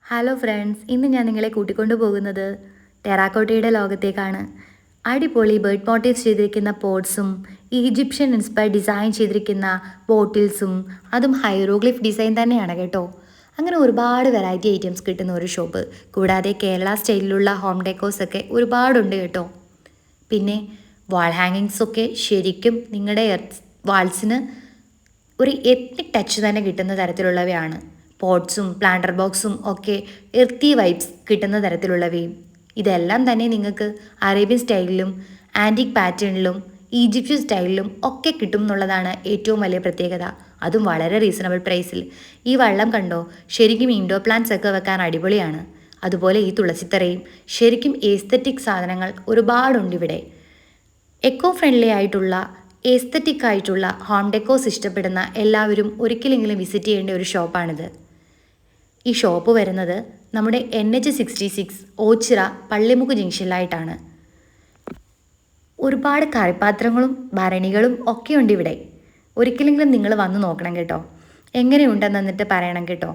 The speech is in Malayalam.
ഹലോ ഫ്രണ്ട്സ്, ഇന്ന് ഞാൻ നിങ്ങളെ കൂട്ടിക്കൊണ്ടു പോകുന്നത് ടെറാക്കോട്ടയുടെ ലോകത്തേക്കാണ്. അടിപൊളി ബേർഡ് മോട്ടീവ്സ് ചെയ്തിരിക്കുന്ന പോട്ട്സും ഈജിപ്ഷ്യൻ ഇൻസ്പയർഡ് ഡിസൈൻ ചെയ്തിരിക്കുന്ന ബോട്ടിൽസും, അതും ഹൈറോഗ്ലിഫ് ഡിസൈൻ തന്നെയാണ് കേട്ടോ. അങ്ങനെ ഒരുപാട് വെറൈറ്റി ഐറ്റംസ് കിട്ടുന്ന ഒരു ഷോപ്പ്. കൂടാതെ കേരള സ്റ്റൈലിലുള്ള ഹോം ഡെക്കോസ് ഒക്കെ ഒരുപാടുണ്ട് കേട്ടോ. പിന്നെ വാൾ ഹാങ്ങിങ്സൊക്കെ ശരിക്കും നിങ്ങളുടെ വാൾസിന് ഒരു എത്നിക് ടച്ച് തന്നെ കിട്ടുന്ന തരത്തിലുള്ളവയാണ്. പോട്ട്സും പ്ലാന്റർ ബോക്സും ഒക്കെ എർത്തി വൈബ്സ് കിട്ടുന്ന തരത്തിലുള്ളവയും. ഇതെല്ലാം തന്നെ നിങ്ങൾക്ക് അറേബ്യൻ സ്റ്റൈലിലും ആൻറ്റിക് പാറ്റേണിലും ഈജിപ്ഷ്യൻ സ്റ്റൈലിലും ഒക്കെ കിട്ടും എന്നുള്ളതാണ് ഏറ്റവും വലിയ പ്രത്യേകത. അതും വളരെ റീസണബിൾ പ്രൈസിൽ. ഈ വള്ളം കണ്ടോ, ശരിക്കും ഇൻഡോർ പ്ലാന്റ്സ് ഒക്കെ വെക്കാൻ അടിപൊളിയാണ്. അതുപോലെ ഈ തുളസിത്തറയും. ശരിക്കും ഏസ്തറ്റിക് സാധനങ്ങൾ ഒരുപാടുണ്ട് ഇവിടെ. എക്കോ ഫ്രണ്ട്ലി ആയിട്ടുള്ള ഏസ്തറ്റിക് ആയിട്ടുള്ള ഹോം ഡെക്കോസ് ഇഷ്ടപ്പെടുന്ന എല്ലാവരും ഒരിക്കലെങ്കിലും വിസിറ്റ് ചെയ്യേണ്ട ഒരു ഷോപ്പാണിത്. ഈ ഷോപ്പ് വരുന്നത് നമ്മുടെ NH66 ഓച്ചിറ പള്ളിമുക്ക് ജംഗ്ഷനിലായിട്ടാണ്. ഒരുപാട് കറിപ്പാത്രങ്ങളും ഭരണികളും ഒക്കെ ഉണ്ട് ഇവിടെ. ഒരിക്കലെങ്കിലും നിങ്ങൾ വന്ന് നോക്കണം കേട്ടോ. എങ്ങനെയുണ്ടെന്ന് എന്നിട്ട് പറയണം കേട്ടോ.